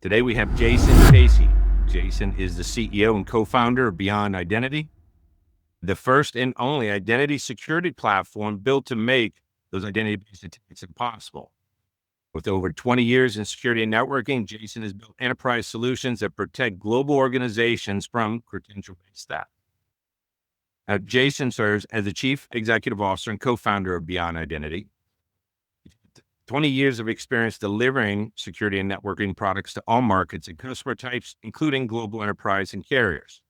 Today we have Jasson Casey. Jasson is the CEO and co-founder of Beyond Identity, the first and only identity security platform built to make those identity-based attacks impossible. With over 20 years in security and networking, Jasson has built enterprise solutions that protect global organizations from credential-based theft. Now, Jasson serves as the chief executive officer and co-founder of Beyond Identity. 20 years of experience delivering security and networking products to all markets and customer types, including global enterprise and carriers.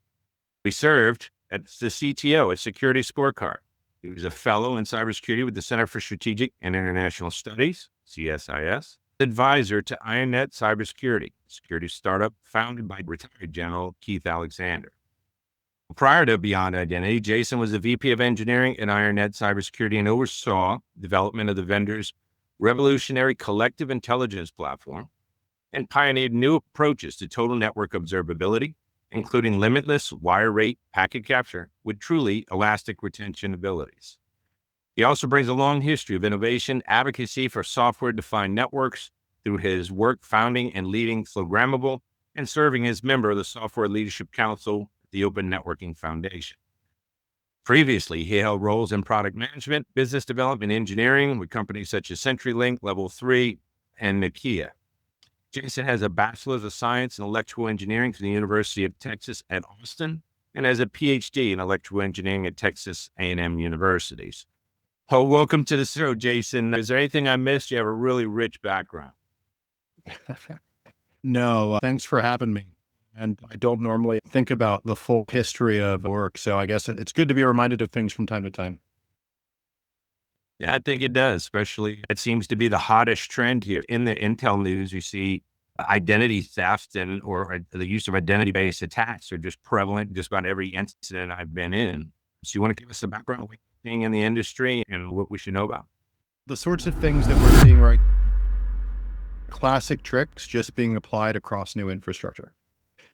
He served as the CTO at Security Scorecard. He was a fellow in cybersecurity with the Center for Strategic and International Studies, CSIS, advisor to IronNet Cybersecurity, a security startup founded by retired General Keith Alexander. Prior to Beyond Identity, Jasson was the VP of Engineering at IronNet Cybersecurity and oversaw development of the vendor's revolutionary collective intelligence platform and pioneered new approaches to total network observability, including limitless wire rate packet capture with truly elastic retention abilities. He also brings a long history of innovation, advocacy for software-defined networks through his work founding and leading Programmable and serving as member of the Software Leadership Council at the Open Networking Foundation. Previously, he held roles in product management, business development, and engineering with companies such as CenturyLink, Level 3, and Nokia. Jasson has a Bachelor's of Science in Electrical Engineering from the University of Texas at Austin and has a PhD in Electrical Engineering at Texas A&M Universities. Oh, welcome to the show, Jasson. Is there anything I missed? You have a really rich background. No, thanks for having me. And I don't normally think about the full history of work. So I guess it's good to be reminded of things from time to time. Yeah, I think it does, especially it seems to be the hottest trend here. In the intel news, you see identity theft or the use of identity-based attacks are just prevalent just about every incident I've been in. So you want to give us a background of what you're seeing in the industry and what we should know about? The sorts of things that we're seeing right now, classic tricks just being applied across new infrastructure.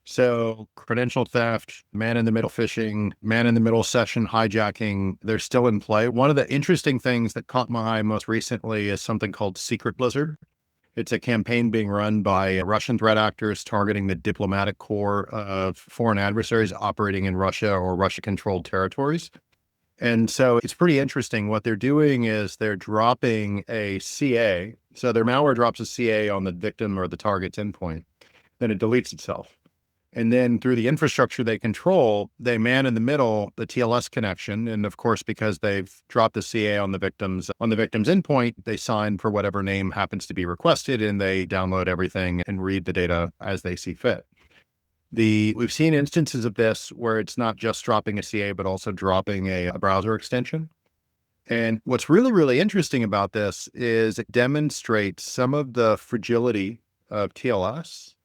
So credential theft, man-in-the-middle phishing, man-in-the-middle session hijacking, they're still in play. One of the interesting things that caught my eye most recently is something called Secret Blizzard. It's a campaign being run by Russian threat actors targeting the diplomatic corps of foreign adversaries operating in Russia or Russia-controlled territories. And so it's pretty interesting. What they're doing is they're dropping a CA. So their malware drops a CA on the victim or the target's endpoint. Then it deletes itself. And then through the infrastructure they control, they man in the middle the TLS connection. And of course, because they've dropped the CA on the victim's endpoint, they sign for whatever name happens to be requested, and they download everything and read the data as they see fit. We've seen instances of this where it's not just dropping a CA, but also dropping a browser extension. And what's really, really interesting about this is it demonstrates some of the fragility of TLS.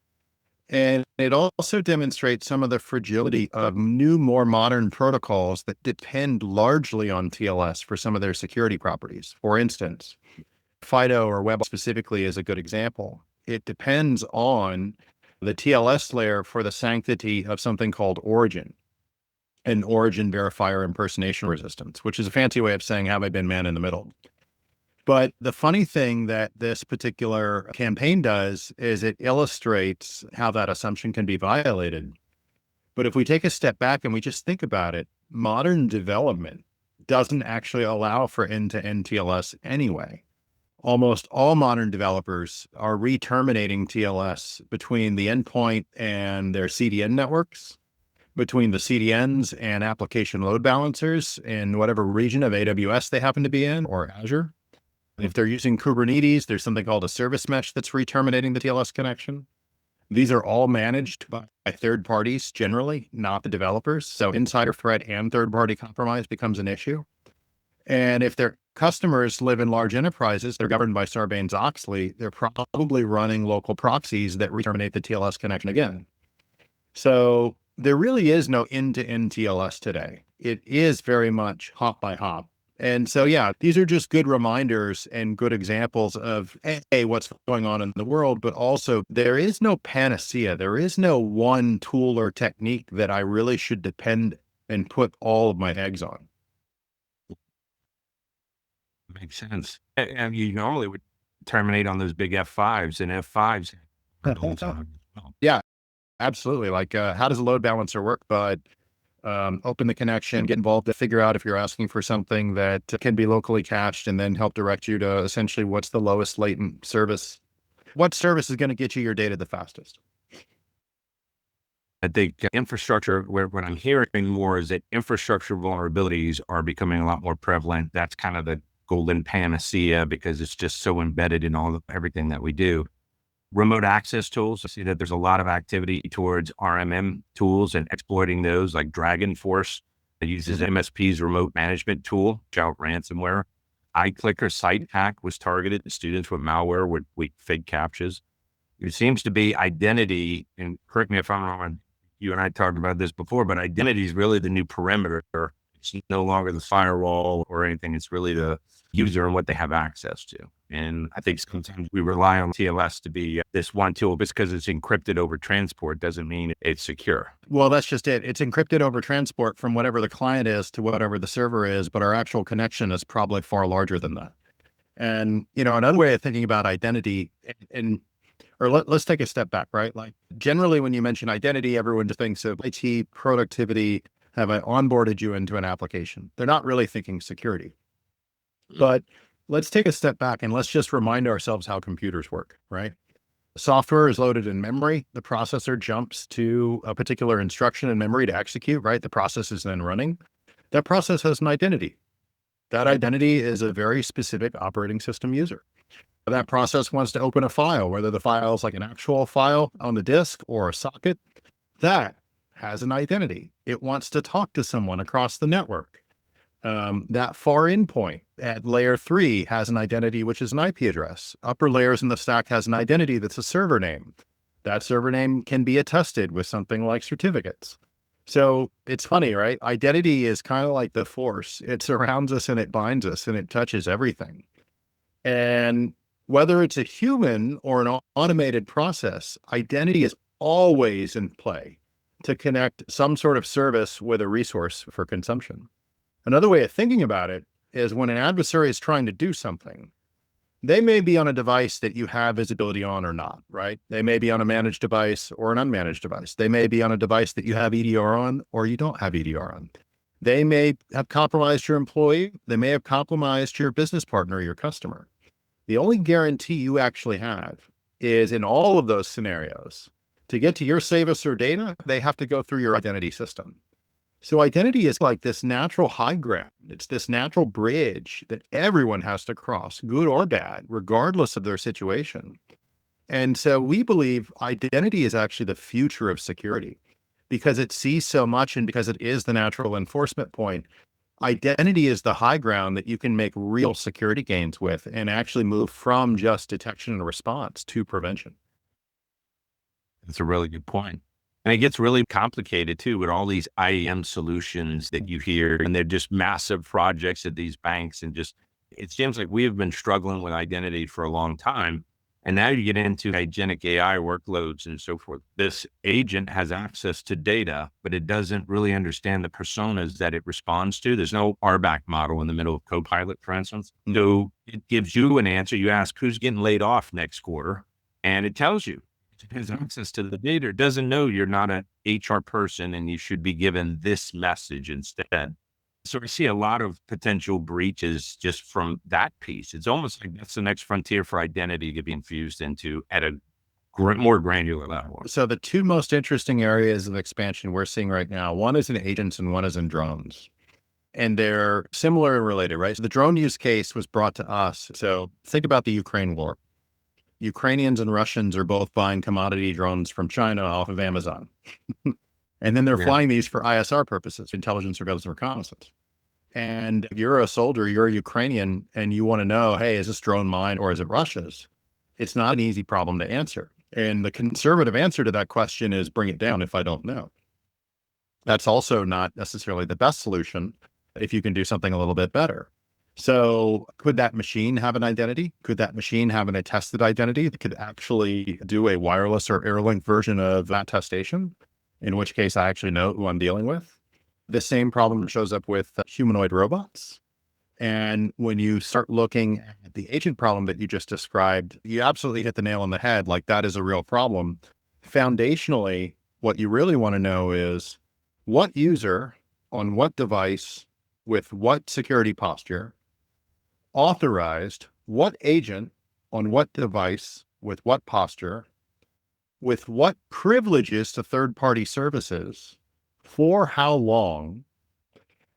And it also demonstrates some of the fragility of new, more modern protocols that depend largely on TLS for some of their security properties. For instance, FIDO or Web specifically is a good example. It depends on the TLS layer for the sanctity of something called origin and origin verifier impersonation resistance, which is a fancy way of saying, have I been man in the middle? But the funny thing that this particular campaign does is it illustrates how that assumption can be violated. But if we take a step back and we just think about it, modern development doesn't actually allow for end-to-end TLS anyway. Almost all modern developers are re-terminating TLS between the endpoint and their CDN networks, between the CDNs and application load balancers in whatever region of AWS they happen to be in or Azure. If they're using Kubernetes, there's something called a service mesh that's re-terminating the TLS connection. These are all managed by third parties generally, not the developers. So insider threat and third-party compromise becomes an issue. And if their customers live in large enterprises, they're governed by Sarbanes-Oxley, they're probably running local proxies that re-terminate the TLS connection again. So there really is no end-to-end TLS today. It is very much hop by hop. And so, yeah, these are just good reminders and good examples of, A, what's going on in the world, but also there is no panacea. There is no one tool or technique that I really should depend and put all of my eggs on. Makes sense. And you normally would terminate on those big F5s, and F5s Yeah, absolutely. Like, how does a load balancer work? But open the connection, get involved to figure out if you're asking for something that can be locally cached, and then help direct you to essentially what's the lowest latent service. What service is going to get you your data the fastest? I think infrastructure, where what I'm hearing more is that infrastructure vulnerabilities are becoming a lot more prevalent. That's kind of the golden panacea because it's just so embedded in everything that we do. Remote access tools. I see that there's a lot of activity towards RMM tools and exploiting those, like Dragon Force that uses MSP's remote management tool, shout ransomware. iClicker site hack was targeted at students with malware with fake captchas. It seems to be identity, and correct me if I'm wrong, you and I talked about this before, but identity is really the new perimeter. It's no longer the firewall or anything. It's really the user and what they have access to. And I think sometimes we rely on TLS to be this one tool. Just because it's encrypted over transport doesn't mean it's secure. Well, that's just it. It's encrypted over transport from whatever the client is to whatever the server is, but our actual connection is probably far larger than that. And, another way of thinking about identity, or let's take a step back, right? Like, generally, when you mention identity, everyone just thinks of IT, productivity. Have I onboarded you into an application? They're not really thinking security. But let's take a step back and let's just remind ourselves how computers work, right? Software is loaded in memory. The processor jumps to a particular instruction in memory to execute, right? The process is then running. That process has an identity. That identity is a very specific operating system user. That process wants to open a file, whether the file is like an actual file on the disk or a socket. That has an identity. It wants to talk to someone across the network. That far endpoint at layer 3 has an identity, which is an IP address. Upper layers in the stack has an identity that's a server name. That server name can be attested with something like certificates. So it's funny, right? Identity is kind of like the force. It surrounds us and it binds us and it touches everything. And whether it's a human or an automated process, identity is always in play to connect some sort of service with a resource for consumption. Another way of thinking about it is when an adversary is trying to do something, they may be on a device that you have visibility on or not, right? They may be on a managed device or an unmanaged device. They may be on a device that you have EDR on or you don't have EDR on. They may have compromised your employee. They may have compromised your business partner or your customer. The only guarantee you actually have is in all of those scenarios, to get to your service or data, they have to go through your identity system. So identity is like this natural high ground. It's this natural bridge that everyone has to cross, good or bad, regardless of their situation. And so we believe identity is actually the future of security because it sees so much and because it is the natural enforcement point. Identity is the high ground that you can make real security gains with and actually move from just detection and response to prevention. That's a really good point. And it gets really complicated too with all these IAM solutions that you hear, and they're just massive projects at these banks. And just, it seems like we have been struggling with identity for a long time. And now you get into agentic AI workloads and so forth. This agent has access to data, but it doesn't really understand the personas that it responds to. There's no RBAC model in the middle of Copilot, for instance. So it gives you an answer. You ask who's getting laid off next quarter, and it tells you. It has access to the data. It doesn't know you're not an HR person and you should be given this message instead. So I see a lot of potential breaches just from that piece. It's almost like that's the next frontier for identity to be infused into at a more granular level. So the two most interesting areas of expansion we're seeing right now, one is in agents and one is in drones. And they're similar and related, right? So the drone use case was brought to us. So think about the Ukraine war. Ukrainians and Russians are both buying commodity drones from China off of Amazon. And then they're flying these for ISR purposes, intelligence, surveillance, and reconnaissance. And if you're a soldier, you're a Ukrainian, and you want to know, hey, is this drone mine or is it Russia's? It's not an easy problem to answer. And the conservative answer to that question is bring it down if I don't know. That's also not necessarily the best solution if you can do something a little bit better. So could that machine have an identity? Could that machine have an attested identity that could actually do a wireless or airlink version of that attestation? In which case I actually know who I'm dealing with. The same problem shows up with humanoid robots. And when you start looking at the agent problem that you just described, you absolutely hit the nail on the head. Like that is a real problem. Foundationally, what you really want to know is what user on what device with what security posture authorized what agent on what device with what posture with what privileges to third-party services for how long.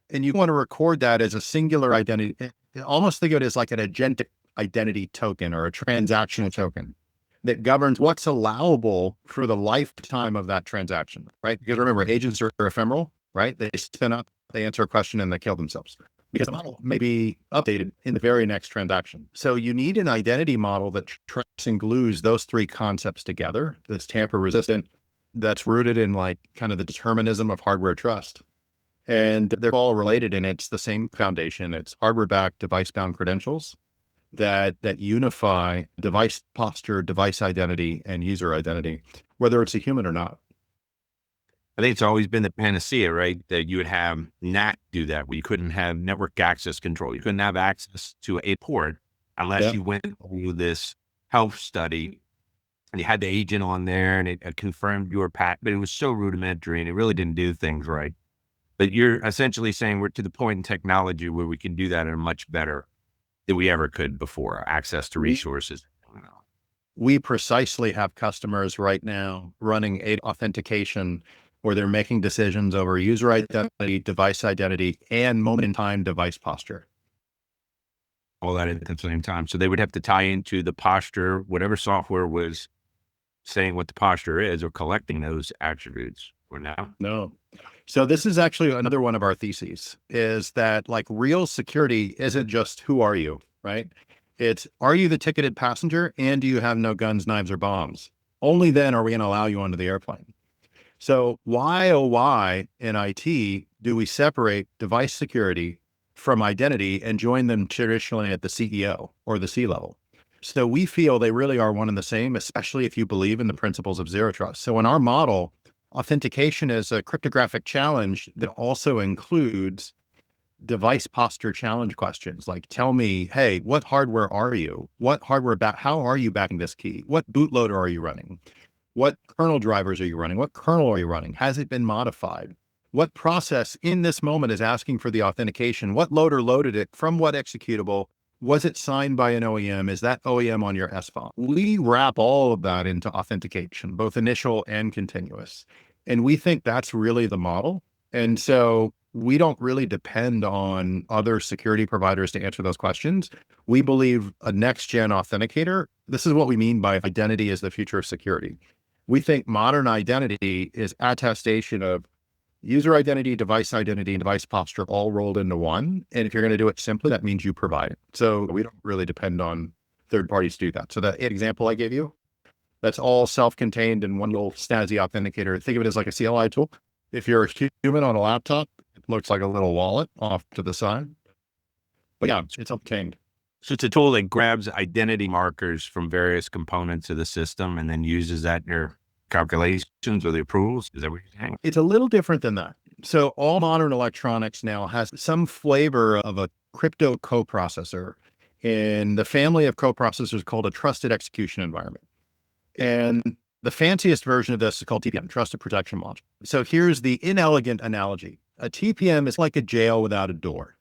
And you want to record that as a singular identity. Almost think of it as like an agentic identity token or a transactional token that governs what's allowable for the lifetime of that transaction, right? Because remember, agents are ephemeral, right? They spin up, they answer a question, and they kill themselves because the model may be updated in the very next transaction. So you need an identity model that tracks and glues those three concepts together, that's tamper resistant, that's rooted in like kind of the determinism of hardware trust. And they're all related, and it's the same foundation. It's hardware-backed, device-bound credentials that unify device posture, device identity, and user identity, whether it's a human or not. I think it's always been the panacea, right? That you would have NAC do that, where you couldn't have network access control. You couldn't have access to a port unless you went through this health study and you had the agent on there and it confirmed your path, but it was so rudimentary and it really didn't do things right. But you're essentially saying we're to the point in technology where we can do that in a much better than we ever could before, access to resources. We precisely have customers right now running authentication where they're making decisions over user identity, device identity, and moment in time device posture. All that at the same time. So they would have to tie into the posture, whatever software was saying what the posture is or collecting those attributes or now. No. So this is actually another one of our theses, is that like real security isn't just who are you, right? It's, are you the ticketed passenger and do you have no guns, knives, or bombs? Only then are we going to allow you onto the airplane. So why, oh, why in IT do we separate device security from identity and join them traditionally at the CEO or the C level? So we feel they really are one and the same, especially if you believe in the principles of zero trust. So in our model, authentication is a cryptographic challenge that also includes device posture challenge questions. Like, tell me, hey, what hardware are you? What hardware how are you backing this key? What bootloader are you running? What kernel drivers are you running? What kernel are you running? Has it been modified? What process in this moment is asking for the authentication? What loader loaded it from what executable? Was it signed by an OEM? Is that OEM on your SFON? We wrap all of that into authentication, both initial and continuous. And we think that's really the model. And so we don't really depend on other security providers to answer those questions. We believe a next-gen authenticator, this is what we mean by identity as the future of security. We think modern identity is attestation of user identity, device identity, and device posture all rolled into one. And if you're going to do it simply, that means you provide it. So we don't really depend on third parties to do that. So that example I gave you, that's all self-contained in one little snazzy authenticator. Think of it as like a CLI tool. If you're a human on a laptop, it looks like a little wallet off to the side. But yeah, it's self-contained. So it's a tool that grabs identity markers from various components of the system and then uses that in your calculations or the approvals. Is that what you're saying? It's a little different than that. So all modern electronics now has some flavor of a crypto coprocessor in the family of coprocessors called a trusted execution environment. And the fanciest version of this is called TPM, Trusted Protection Module. So here's the inelegant analogy. A TPM is like a jail without a door.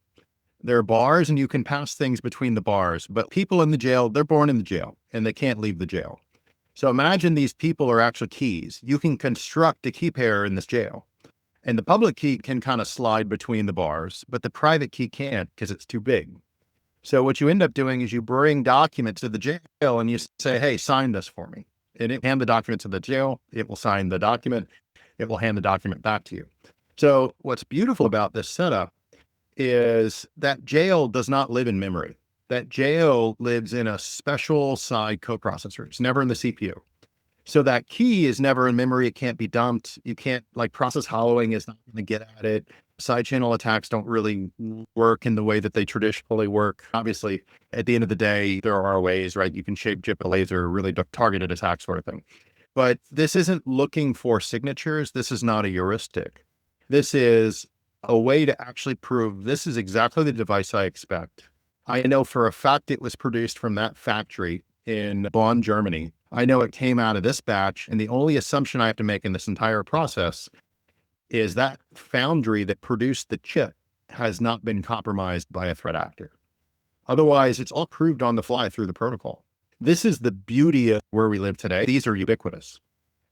There are bars and you can pass things between the bars, but people in the jail, they're born in the jail and they can't leave the jail. So imagine these people are actually keys. You can construct a key pair in this jail. And the public key can kind of slide between the bars, but the private key can't because it's too big. So what you end up doing is you bring documents to the jail and you say, hey, sign this for me. And it hand the document to the jail. It will sign the document. It will hand the document back to you. So what's beautiful about this setup is that jail does not live in memory. That jail lives in a special side coprocessor. It's never in the CPU. So that key is never in memory. It can't be dumped. You can't, like, process hollowing is not going to get at it. Side channel attacks don't really work in the way that they traditionally work. Obviously, at the end of the day, there are ways, right? You can shape chip a laser, really targeted attack sort of thing. But this isn't looking for signatures. This is not a heuristic. This is a way to actually prove this is exactly the device I expect. I know for a fact it was produced from that factory in Bonn, Germany. I know it came out of this batch. And the only assumption I have to make in this entire process is that foundry that produced the chip has not been compromised by a threat actor. Otherwise, it's all proved on the fly through the protocol. This is the beauty of where we live today. These are ubiquitous.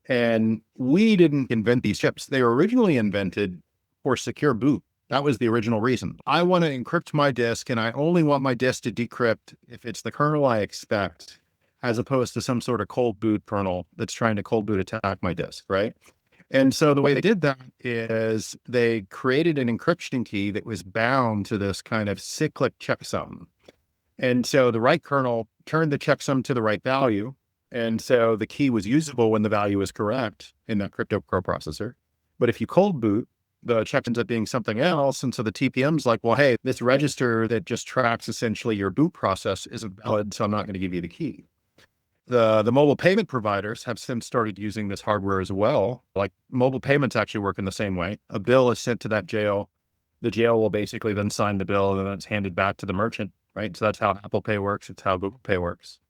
And we didn't invent these chips. They were originally invented for secure boot. That was the original reason. I want to encrypt my disk, and I only want my disk to decrypt if it's the kernel I expect, as opposed to some sort of cold boot kernel that's trying to cold boot attack my disk, right? And so the way they did that is they created an encryption key that was bound to this kind of cyclic checksum. And so the right kernel turned the checksum to the right value. And so the key was usable when the value was correct in that crypto coprocessor. But if you cold boot, the check ends up being something else. And so the TPM's like, well, hey, this register that just tracks essentially your boot process isn't valid, so I'm not going to give you the key. The mobile payment providers have since started using this hardware as well. Like mobile payments actually work in the same way. A bill is sent to that jail. The jail will basically then sign the bill, and then it's handed back to the merchant, right? So that's how Apple Pay works. It's how Google Pay works.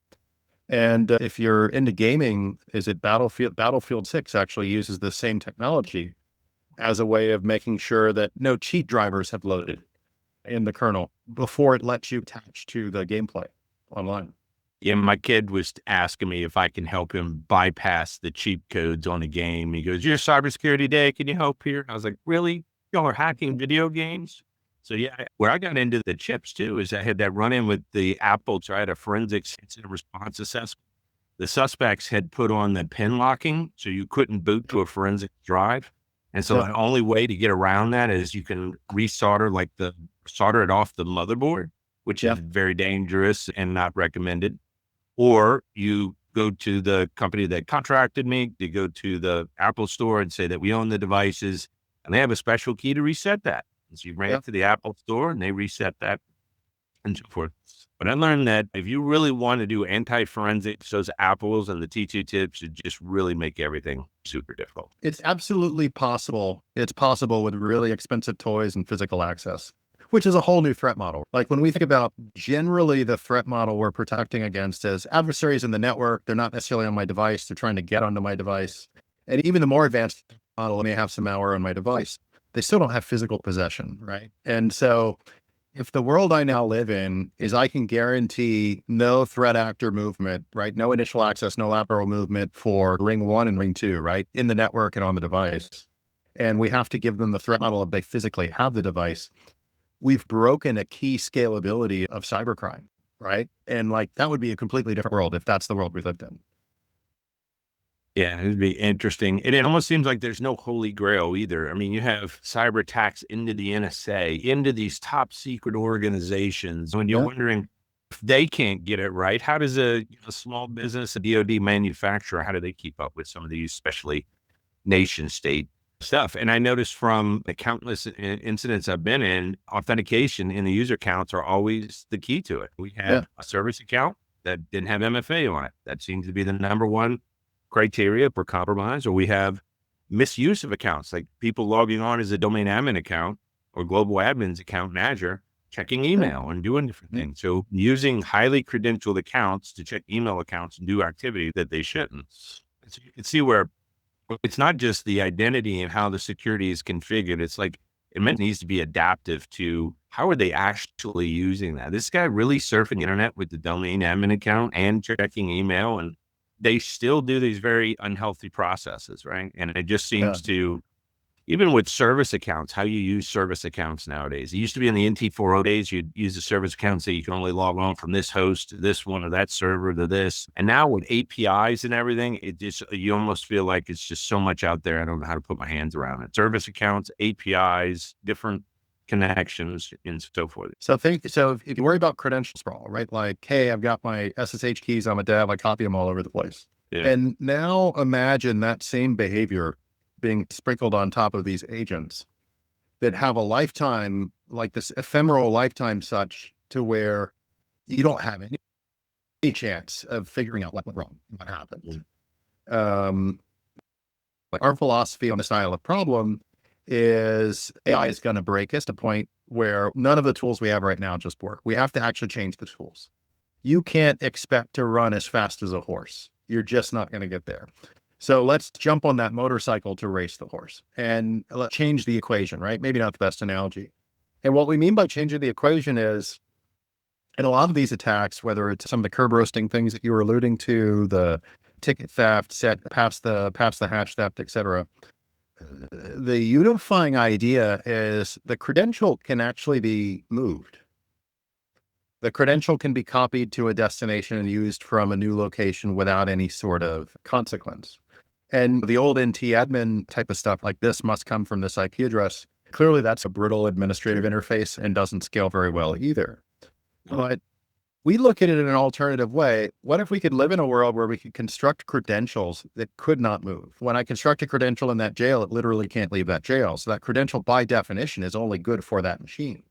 And if you're into gaming, is it Battlefield 6 actually uses the same technology as a way of making sure that no cheat drivers have loaded in the kernel before it lets you attach to the gameplay online. Yeah, my kid was asking me if I can help him bypass the cheat codes on a game. He goes, "Your cybersecurity day, can you help here?" I was like, "Really? Y'all are hacking video games?" So yeah, where I got into the chips too is I had that run in with the Apple. So I had a forensics incident response assessment. The suspects had put on the pin locking, so you couldn't boot to a forensic drive. And so Yep. the only way to get around that is you can solder it off the motherboard, which is Yep. very dangerous and not recommended. Or you go to the company that contracted me, you go to the Apple store and say that we own the devices, and they have a special key to reset that. And so you bring it Yep. to the Apple store and they reset that and so forth. But I learned that if you really want to do anti-forensics, those apples and the T2 tips should just really make everything super difficult. It's absolutely possible. It's possible with really expensive toys and physical access, which is a whole new threat model. Like when we think about generally the threat model we're protecting against is adversaries in the network. They're not necessarily on my device. They're trying to get onto my device. And even the more advanced model may have some malware on my device. They still don't have physical possession, right? And so if the world I now live in is I can guarantee no threat actor movement, right? No initial access, no lateral movement for ring 1 and ring 2, right? In the network and on the device. And we have to give them the threat model if they physically have the device. We've broken a key scalability of cybercrime, right? And like that would be a completely different world if that's the world we lived in. Yeah, it'd be interesting. And it almost seems like there's no holy grail either. I mean, you have cyber attacks into the NSA, into these top secret organizations. When you're Yeah. wondering if they can't get it right, how does a small business, a DoD manufacturer, how do they keep up with some of these, especially nation state stuff? And I noticed from the countless incidents I've been in, authentication in the user accounts are always the key to it. We Yeah. had a service account that didn't have MFA on it. That seems to be the number one criteria for compromise. Or we have misuse of accounts, like people logging on as a domain admin account or global admin's account in Azure, checking email and doing different Yeah. things. So using highly credentialed accounts to check email accounts and do activity that they shouldn't. So you can see where it's not just the identity and how the security is configured. It's like it needs to be adaptive to how are they actually using that. This guy really surfing the internet with the domain admin account and checking email, and they still do these very unhealthy processes, right? And it just Yeah. seems to, even with service accounts, how you use service accounts nowadays. It used to be in the NT40 days, you'd use a service account and say you can only log on from this host to this one or that server to this. And now with APIs and everything, it just, you almost feel like it's just so much out there. I don't know how to put my hands around it. Service accounts, APIs, different connections, and so forth. So if you worry about credential sprawl, right? Like, hey, I've got my SSH keys, I'm a dev, I copy them all over the place. Yeah. And now imagine that same behavior being sprinkled on top of these agents that have a lifetime, like this ephemeral lifetime such to where you don't have any chance of figuring out what went wrong, what happened. Like our philosophy on the style of problem is AI is going to break us to a point where none of the tools we have right now just work. We have to actually change the tools. You can't expect to run as fast as a horse. You're just not going to get there. So let's jump on that motorcycle to race the horse and let's change the equation, right? Maybe not the best analogy. And what we mean by changing the equation is, in a lot of these attacks, whether it's some of the curb roasting things that you were alluding to, the ticket theft, past the hash theft, et cetera, the unifying idea is the credential can actually be moved. The credential can be copied to a destination and used from a new location without any sort of consequence. And the old NT admin type of stuff like this must come from this IP address. Clearly, that's a brittle administrative interface and doesn't scale very well either. But we look at it in an alternative way. What if we could live in a world where we could construct credentials that could not move? When I construct a credential in that jail, it literally can't leave that jail. So that credential by definition is only good for that machine.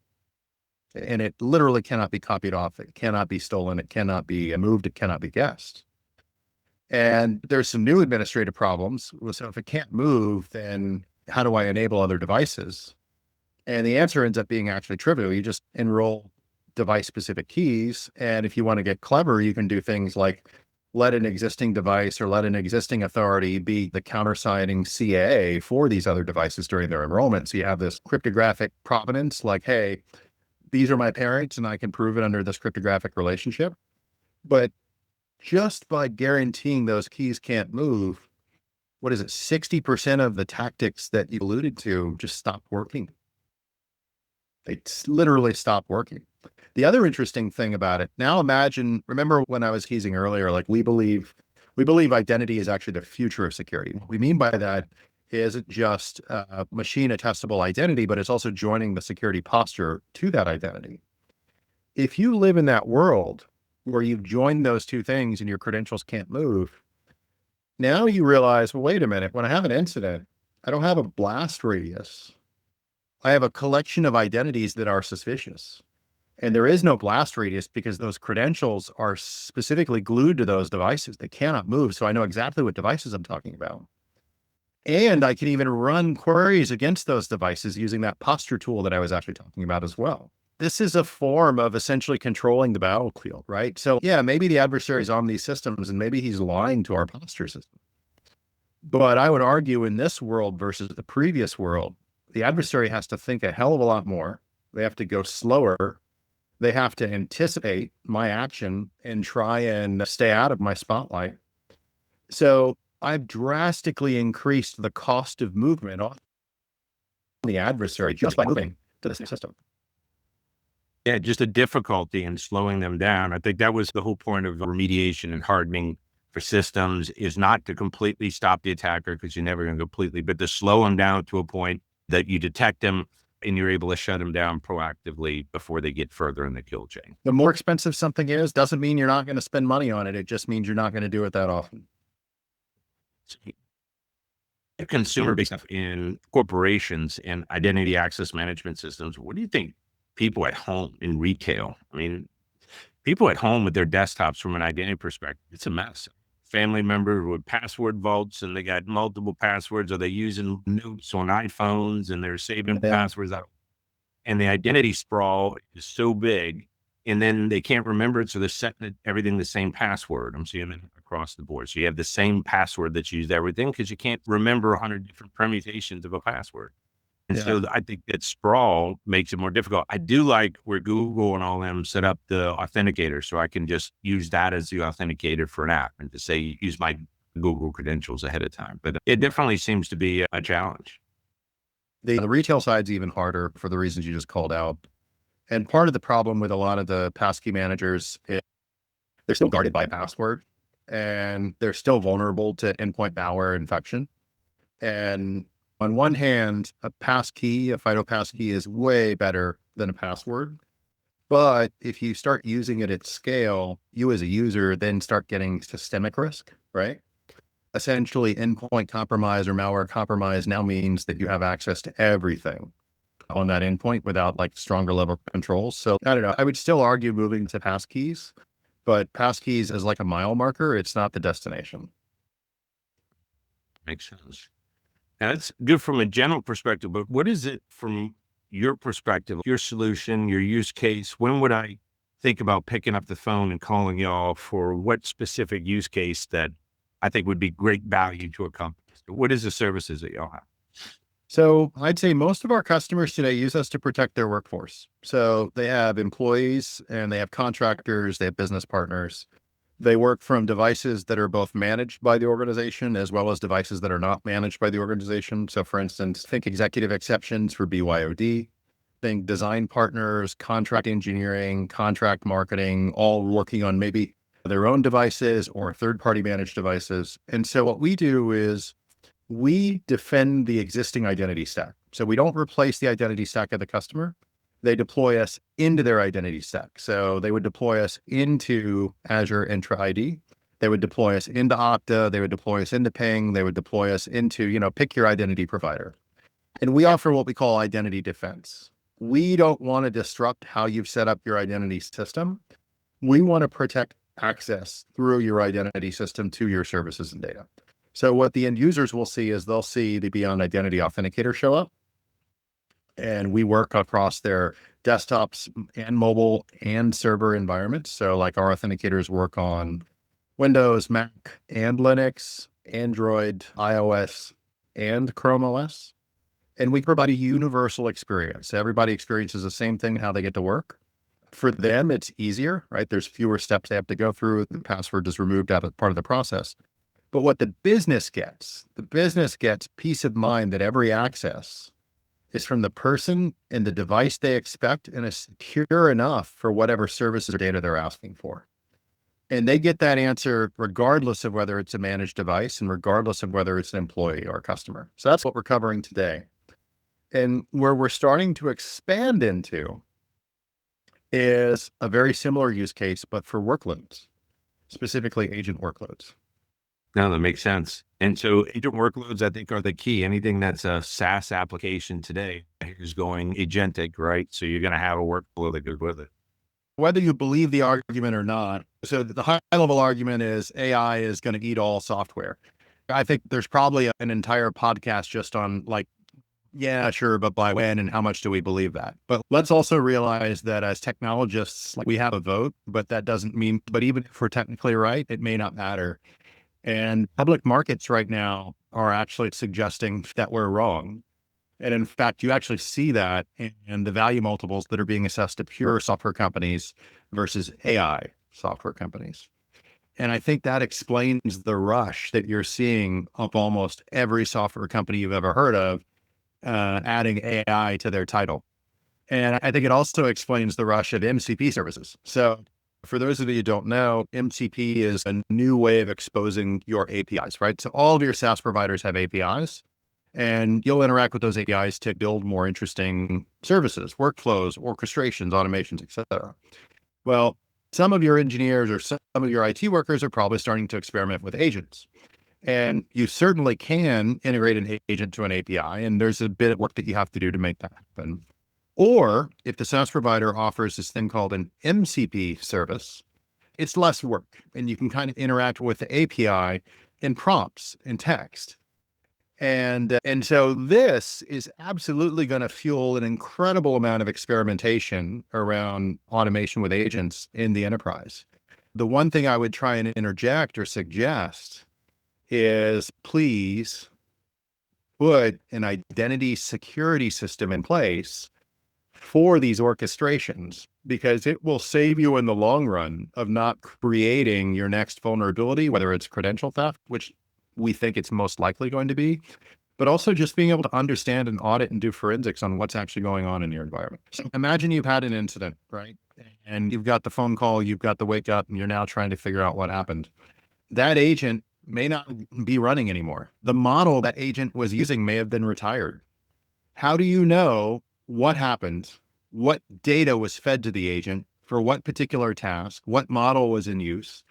And it literally cannot be copied off. It cannot be stolen. It cannot be moved. It cannot be guessed. And there's some new administrative problems. So if it can't move, then how do I enable other devices? And the answer ends up being actually trivial. You just enroll device-specific keys. And if you want to get clever, you can do things like let an existing device or let an existing authority be the countersigning CA for these other devices during their enrollment. So you have this cryptographic provenance, like, hey, these are my parents and I can prove it under this cryptographic relationship. But just by guaranteeing those keys can't move, what is it? 60% of the tactics that you alluded to just stop working. They literally stop working. The other interesting thing about it, now imagine, remember when I was teasing earlier, like we believe identity is actually the future of security. What we mean by that isn't just machine attestable identity, but it's also joining the security posture to that identity. If you live in that world where you've joined those two things and your credentials can't move, now you realize, well, wait a minute, when I have an incident, I don't have a blast radius. I have a collection of identities that are suspicious. And there is no blast radius because those credentials are specifically glued to those devices. They cannot move. So I know exactly what devices I'm talking about. And I can even run queries against those devices using that posture tool that I was actually talking about as well. This is a form of essentially controlling the battlefield, right? So yeah, maybe the adversary is on these systems and maybe he's lying to our posture system. But I would argue in this world versus the previous world, the adversary has to think a hell of a lot more. They have to go slower. They have to anticipate my action and try and stay out of my spotlight. So I've drastically increased the cost of movement on the adversary just by moving to this new system. Yeah, just the difficulty in slowing them down. I think that was the whole point of remediation and hardening for systems, is not to completely stop the attacker, because you're never going to completely, but to slow them down to a point that you detect them and you're able to shut them down proactively before they get further in the kill chain. The more expensive something is, doesn't mean you're not going to spend money on it. It just means you're not going to do it that often. Consumer-based stuff in corporations and identity access management systems. What do you think people at home in retail? I mean, people at home with their desktops from an identity perspective, it's a mess. Family member with password vaults and they got multiple passwords. Are they using notes on iPhones and they're saving passwords out? And the identity sprawl is so big, and then they can't remember it. So they're setting everything the same password. I'm seeing it across the board. So you have the same password that's used everything because you can't remember 100 different permutations of a password. And so I think that sprawl makes it more difficult. I do like where Google and all them set up the authenticator. So I can just use that as the authenticator for an app and to say, use my Google credentials ahead of time. But it definitely seems to be a challenge. The retail side's even harder for the reasons you just called out. And part of the problem with a lot of the passkey managers is they're still guarded by password and they're still vulnerable to endpoint malware infection. And on one hand, a passkey, a FIDO passkey is way better than a password. But if you start using it at scale, you as a user then start getting systemic risk, right? Essentially, endpoint compromise or malware compromise now means that you have access to everything on that endpoint without like stronger level controls. So I don't know. I would still argue moving to passkeys, but passkeys is like a mile marker. It's not the destination. Makes sense. And that's good from a general perspective, but what is it from your perspective, your solution, your use case? When would I think about picking up the phone and calling y'all for what specific use case that I think would be great value to a company. So what is the services that y'all have? So I'd say most of our customers today use us to protect their workforce. So they have employees and they have contractors, they have business partners. They work from devices that are both managed by the organization as well as devices that are not managed by the organization. So for instance, think executive exceptions for BYOD, think design partners, contract engineering, contract marketing, all working on maybe their own devices or third-party managed devices. And so what we do is we defend the existing identity stack. So we don't replace the identity stack of the customer. They deploy us into their identity stack. So they would deploy us into Azure Entra ID. They would deploy us into Okta. They would deploy us into Ping. They would deploy us into, pick your identity provider. And we offer what we call identity defense. We don't want to disrupt how you've set up your identity system. We want to protect access through your identity system to your services and data. So what the end users will see is they'll see the Beyond Identity Authenticator show up. And we work across their desktops and mobile and server environments. So like our authenticators work on Windows, Mac, and Linux, Android, iOS, and Chrome OS. And we provide a universal experience. Everybody experiences the same thing, how they get to work. For them, it's easier, right? There's fewer steps they have to go through. The password is removed out of part of the process. But what the business gets peace of mind that every access is from the person and the device they expect and is secure enough for whatever services or data they're asking for. And they get that answer regardless of whether it's a managed device and regardless of whether it's an employee or a customer. So that's what we're covering today. And where we're starting to expand into is a very similar use case, but for workloads, specifically agent workloads. No, that makes sense. And so agent workloads, I think, are the key. Anything that's a SaaS application today is going agentic, right? So you're going to have a workflow that goes with it. Whether you believe the argument or not. So the high level argument is AI is going to eat all software. I think there's probably an entire podcast just on like, yeah, sure, but by when and how much do we believe that? But let's also realize that as technologists, we have a vote, but that doesn't mean, but even if we're technically right, it may not matter. And public markets right now are actually suggesting that we're wrong. And in fact, you actually see that in the value multiples that are being assessed to pure software companies versus AI software companies. And I think that explains the rush that you're seeing of almost every software company you've ever heard of, adding AI to their title. And I think it also explains the rush of MCP services. So for those of you who don't know, MCP is a new way of exposing your APIs, right? So all of your SaaS providers have APIs, and you'll interact with those APIs to build more interesting services, workflows, orchestrations, automations, et cetera. Well, some of your engineers or some of your IT workers are probably starting to experiment with agents. And you certainly can integrate an agent to an API, and there's a bit of work that you have to do to make that happen. Or if the SaaS provider offers this thing called an MCP service, it's less work and you can kind of interact with the API in prompts in text. And so this is absolutely going to fuel an incredible amount of experimentation around automation with agents in the enterprise. The one thing I would try and interject or suggest is please put an identity security system in place for these orchestrations, because it will save you in the long run of not creating your next vulnerability, whether it's credential theft, which we think it's most likely going to be, but also just being able to understand and audit and do forensics on what's actually going on in your environment. So imagine you've had an incident, right? And you've got the phone call, you've got the wake up, and you're now trying to figure out what happened. That agent may not be running anymore. The model that agent was using may have been retired. How do you know what happened, what data was fed to the agent for what particular task, what model was in use,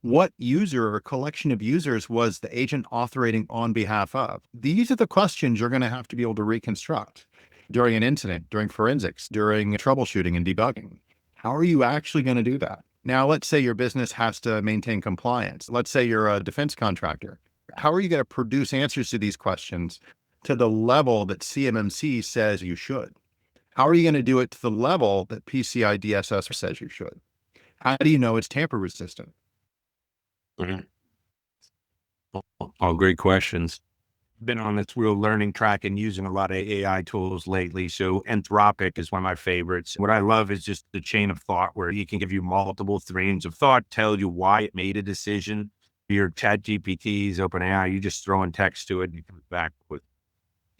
what user or collection of users was the agent authoring on behalf of? These are the questions you're going to have to be able to reconstruct during an incident, during forensics, during troubleshooting and debugging. How are you actually going to do that? Now, let's say your business has to maintain compliance. Let's say you're a defense contractor. How are you going to produce answers to these questions to the level that CMMC says you should? How are you going to do it to the level that PCI DSS says you should? How do you know it's tamper resistant? Mhm. All great questions. Been on this real learning track and using a lot of AI tools lately. So Anthropic is one of my favorites. What I love is just the chain of thought where he can give you multiple streams of thought, tell you why it made a decision. Your chat GPTs, OpenAI, you just throw in text to it and it comes back with,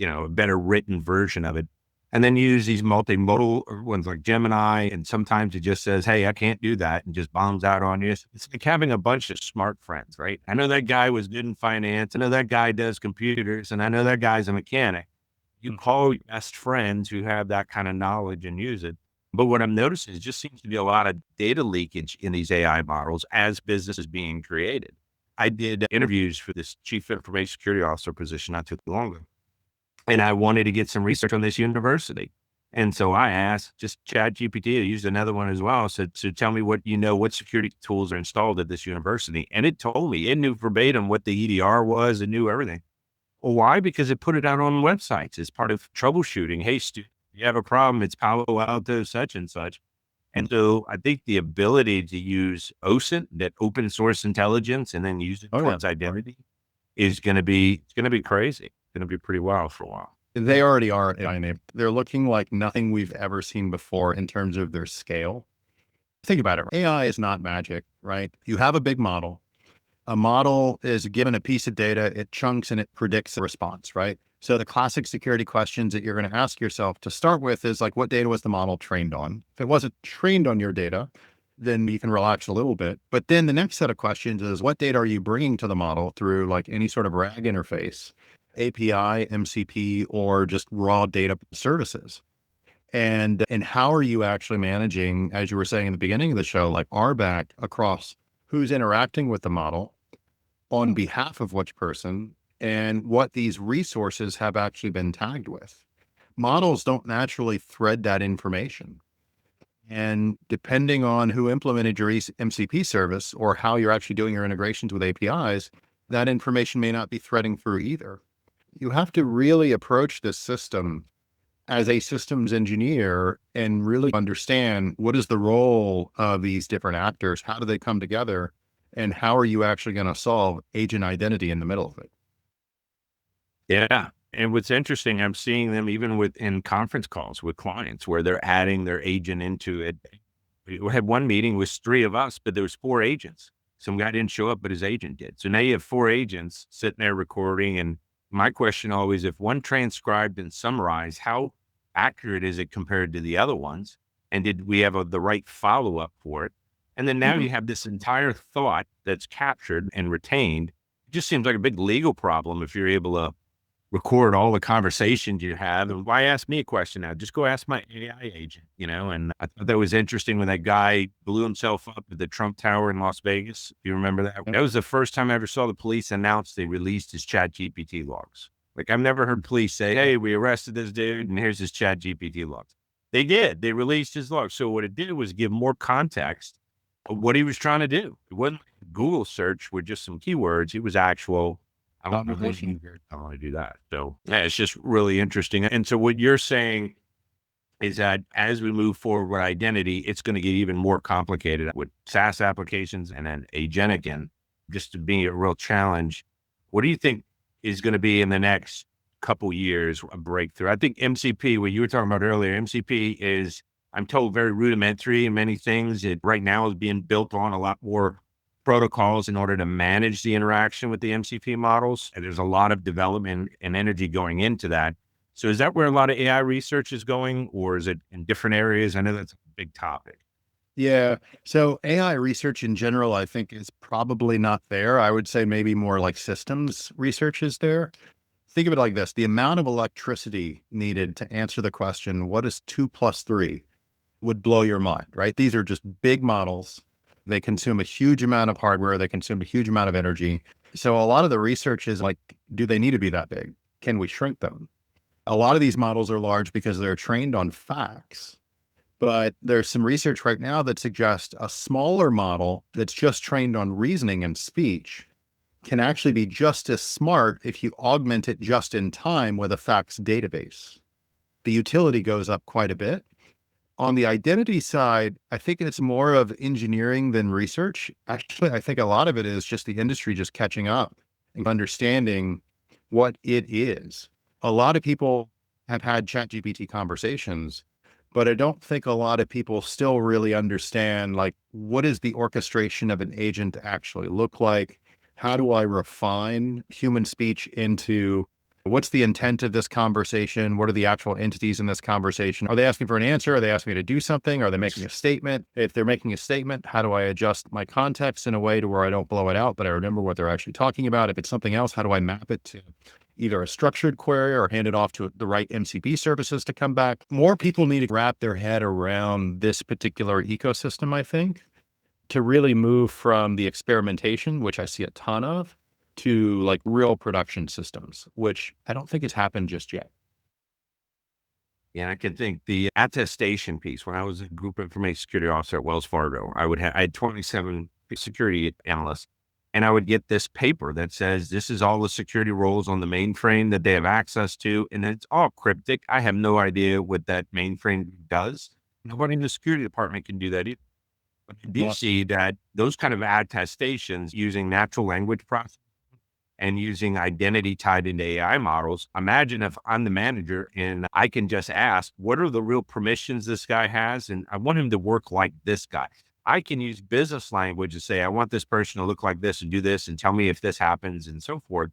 a better written version of it. And then you use these multimodal ones like Gemini. And sometimes it just says, hey, I can't do that, and just bombs out on you. It's like having a bunch of smart friends, right? I know that guy was good in finance. I know that guy does computers, and I know that guy's a mechanic. You call your best friends who have that kind of knowledge and use it. But what I'm noticing is just seems to be a lot of data leakage in these AI models as business is being created. I did interviews for this chief information security officer position not too long ago, and I wanted to get some research on this university. And so I asked just Chat GPT, I used another one as well. So tell me what security tools are installed at this university. And it told me, it knew verbatim what the EDR was, it knew everything. Well, why? Because it put it out on websites as part of troubleshooting. Hey, student, you have a problem. It's Palo Alto, such and such. And so I think the ability to use OSINT, that open source intelligence, and then use it towards identity is it's going to be crazy. It's going to be pretty wild for a while. They already are AI enabled. They're looking like nothing we've ever seen before in terms of their scale. Think about it. AI is not magic, right? You have a big model. A model is given a piece of data, it chunks and it predicts a response, right? So the classic security questions that you're going to ask yourself to start with is like, what data was the model trained on? If it wasn't trained on your data, then you can relax a little bit. But then the next set of questions is, what data are you bringing to the model through like any sort of RAG interface, API, MCP, or just raw data services? And how are you actually managing, as you were saying in the beginning of the show, like RBAC across who's interacting with the model on behalf of which person and what these resources have actually been tagged with? Models don't naturally thread that information. And depending on who implemented your MCP service or how you're actually doing your integrations with APIs, that information may not be threading through either. You have to really approach this system as a systems engineer and really understand what is the role of these different actors, how do they come together, and how are you actually going to solve agent identity in the middle of it? Yeah. And what's interesting, I'm seeing them even within conference calls with clients where they're adding their agent into it. We had one meeting with three of us, but there was four agents. Some guy didn't show up, but his agent did. So now you have four agents sitting there recording. And my question always, if one transcribed and summarized, how accurate is it compared to the other ones? And did we have the right follow-up for it? And then now you have this entire thought that's captured and retained. It just seems like a big legal problem if you're able to record all the conversations you have. And why ask me a question now? Just go ask my AI agent, And I thought that was interesting when that guy blew himself up at the Trump Tower in Las Vegas. If you remember that, that was the first time I ever saw the police announce they released his chat GPT logs. Like, I've never heard police say, hey, we arrested this dude and here's his chat GPT logs. They did. They released his logs. So what it did was give more context of what he was trying to do. It wasn't Google search with just some keywords. It was actual, I want to do that. So yeah, it's just really interesting. And so what you're saying is that as we move forward with identity, it's going to get even more complicated with SaaS applications and then agentic, and just to be a real challenge. What do you think is going to be in the next couple years a breakthrough? I think MCP, what you were talking about earlier, MCP is, I'm told, very rudimentary in many things. It right now is being built on a lot more protocols in order to manage the interaction with the MCP models. And there's a lot of development and energy going into that. So is that where a lot of AI research is going, or is it in different areas? I know that's a big topic. Yeah. So AI research in general, I think, is probably not there. I would say maybe more like systems research is there. Think of it like this: the amount of electricity needed to answer the question, what is 2 + 3, would blow your mind, right? These are just big models. They consume a huge amount of hardware. They consume a huge amount of energy. So a lot of the research is like, do they need to be that big? Can we shrink them? A lot of these models are large because they're trained on facts, but there's some research right now that suggests a smaller model that's just trained on reasoning and speech can actually be just as smart if you augment it just in time with a facts database. The utility goes up quite a bit. On the identity side, I think it's more of engineering than research. Actually, I think a lot of it is just the industry just catching up and understanding what it is. A lot of people have had ChatGPT conversations, but I don't think a lot of people still really understand, like, what does the orchestration of an agent actually look like? How do I refine human speech into what's the intent of this conversation? What are the actual entities in this conversation? Are they asking for an answer? Are they asking me to do something? Are they making a statement? If they're making a statement, how do I adjust my context in a way to where I don't blow it out, but I remember what they're actually talking about? If it's something else, how do I map it to either a structured query or hand it off to the right MCP services to come back? More people need to wrap their head around this particular ecosystem, I think, to really move from the experimentation, which I see a ton of, to like real production systems, which I don't think has happened just yet. Yeah, I can think the attestation piece. When I was a group information security officer at Wells Fargo, I had 27 security analysts, and I would get this paper that says this is all the security roles on the mainframe that they have access to, and it's all cryptic. I have no idea what that mainframe does. Nobody in the security department can do that either. But I do Well, see that those kind of attestations using natural language processing and using identity tied into AI models. Imagine if I'm the manager and I can just ask, what are the real permissions this guy has? And I want him to work like this guy. I can use business language to say, I want this person to look like this and do this and tell me if this happens and so forth.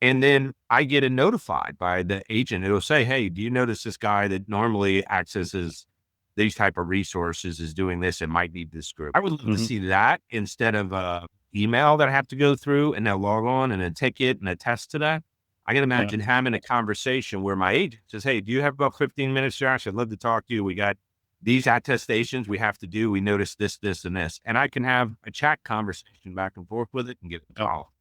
And then I get it notified by the agent. It'll say, hey, do you notice this guy that normally accesses these type of resources is doing this and might need this group? I would love to mhm. see that instead of email that I have to go through and they'll log on and a ticket and attest to that. I can Yeah. imagine having a conversation where my agent says, hey, do you have about 15 minutes, Josh? I'd love to talk to you. We got these attestations we have to do. We noticed this, this, and this. And I can have a chat conversation back and forth with it and get a Yep. call.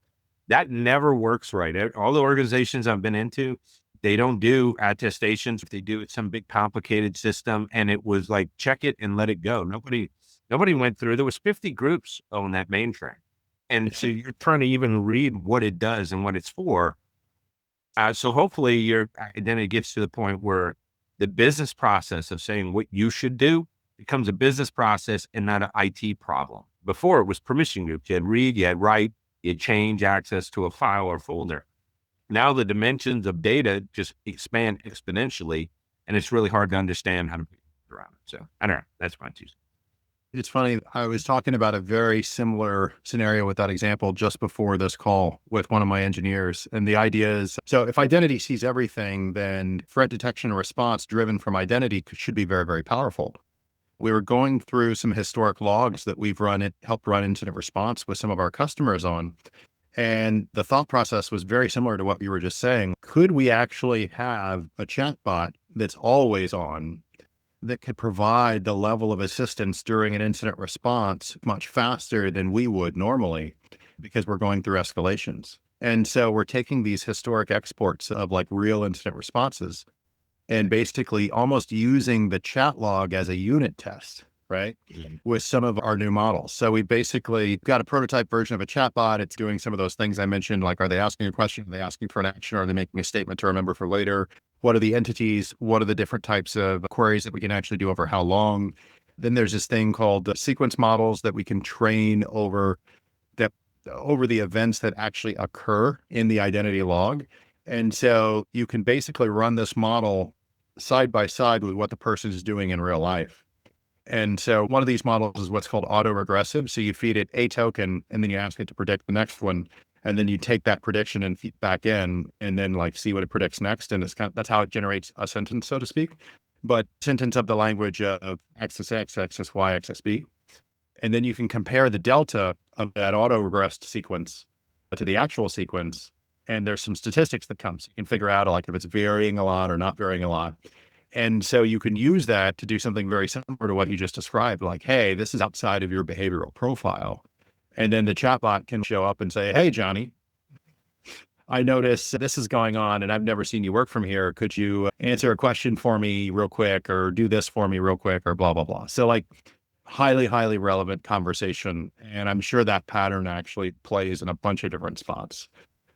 That never works right. All the organizations I've been into, they don't do attestations. If they do, it's some big complicated system. And it was like, check it and let it go. Nobody went through. There was 50 groups on that mainframe. And so you're trying to even read what it does and what it's for. So hopefully your identity gets to the point where the business process of saying what you should do becomes a business process and not an IT problem. Before it was permission groups. You had read, you had write, you had change access to a file or folder. Now the dimensions of data just expand exponentially, and it's really hard to understand how to put it around. So I don't know. That's my 2 cents. It's funny. I was talking about a very similar scenario with that example just before this call with one of my engineers. And the idea is, so if identity sees everything, then threat detection and response driven from identity should be very, very powerful. We were going through some historic logs that we've helped run incident response with some of our customers on. And the thought process was very similar to what you were just saying. Could we actually have a chatbot that's always on that could provide the level of assistance during an incident response much faster than we would normally because we're going through escalations? And so we're taking these historic exports of like real incident responses and basically almost using the chat log as a unit test, right? With some of our new models. So we basically got a prototype version of a chatbot. It's doing some of those things I mentioned, like, are they asking a question? Are they asking for an action? Are they making a statement to remember for later? What are the entities? What are the different types of queries that we can actually do over how long? Then there's this thing called sequence models that we can train over the events that actually occur in the identity log. And so you can basically run this model side by side with what the person is doing in real life. And so one of these models is what's called autoregressive. So you feed it a token and then you ask it to predict the next one. And then you take that prediction and feed back in and then like see what it predicts next. And that's how it generates a sentence, so to speak. But sentence of the language of axis X, axis Y, axis B. And then you can compare the delta of that auto-regressed sequence to the actual sequence. And there's some statistics that come. So you can figure out like if it's varying a lot or not varying a lot. And so you can use that to do something very similar to what you just described. Like, hey, this is outside of your behavioral profile. And then the chatbot can show up and say, hey, Johnny, I notice this is going on and I've never seen you work from here. Could you answer a question for me real quick or do this for me real quick or blah, blah, blah. So like highly, highly relevant conversation. And I'm sure that pattern actually plays in a bunch of different spots.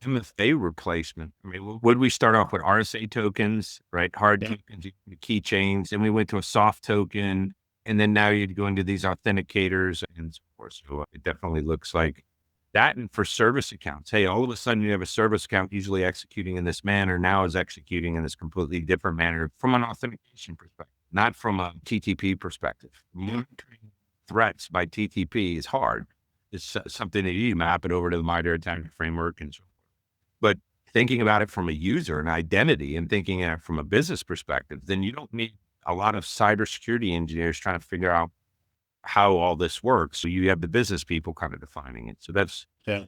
MFA replacement. I mean, would we start off with RSA tokens, right? Hard Yeah. tokens, keychains, and we went to a soft token, and then now you'd go into these authenticators and so forth. So it definitely looks like That and for service accounts. Hey, all of a sudden you have a service account usually executing in this manner, now is executing in this completely different manner from an authentication perspective, not from a TTP perspective. Monitoring threats by TTP is hard. It's something that you map it over to the MITRE ATT&CK framework and so forth. But thinking about it from a user and identity and thinking it from a business perspective, then you don't need a lot of cybersecurity engineers trying to figure out how all this works. So you have the business people kind of defining it. So that's the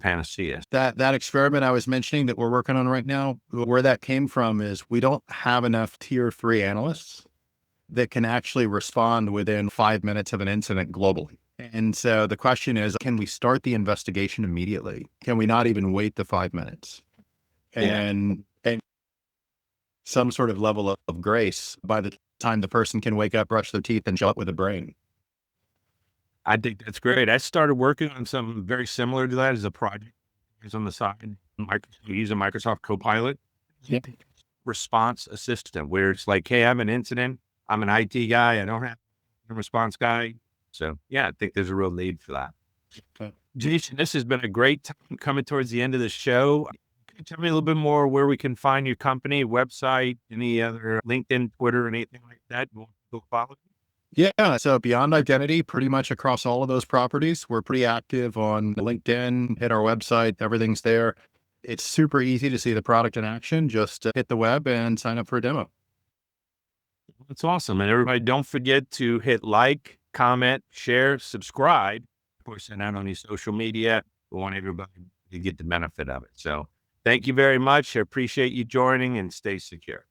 panacea. That experiment I was mentioning that we're working on right now, where that came from is we don't have enough tier 3 analysts that can actually respond within 5 minutes of an incident globally. And so the question is, can we start the investigation immediately? Can we not even wait the 5 minutes? And some sort of level of grace by the time the person can wake up, brush their teeth, and show up with a brain. I think that's great. I started working on something very similar to that as a project. It's on the side. We use a Microsoft Copilot response assistant where it's like, hey, I have an incident. I'm an IT guy. I don't have a response guy. So yeah, I think there's a real need for that. Okay. Jasson, this has been a great time coming towards the end of the show. Can you tell me a little bit more where we can find your company, website, any other LinkedIn, Twitter, anything like that? We'll follow you. Yeah. So Beyond Identity, pretty much across all of those properties, we're pretty active on LinkedIn, hit our website, everything's there. It's super easy to see the product in action. Just hit the web and sign up for a demo. That's awesome. And everybody, don't forget to hit like, comment, share, subscribe. Push it out on your social media. We want everybody to get the benefit of it. So thank you very much. I appreciate you joining, and stay secure.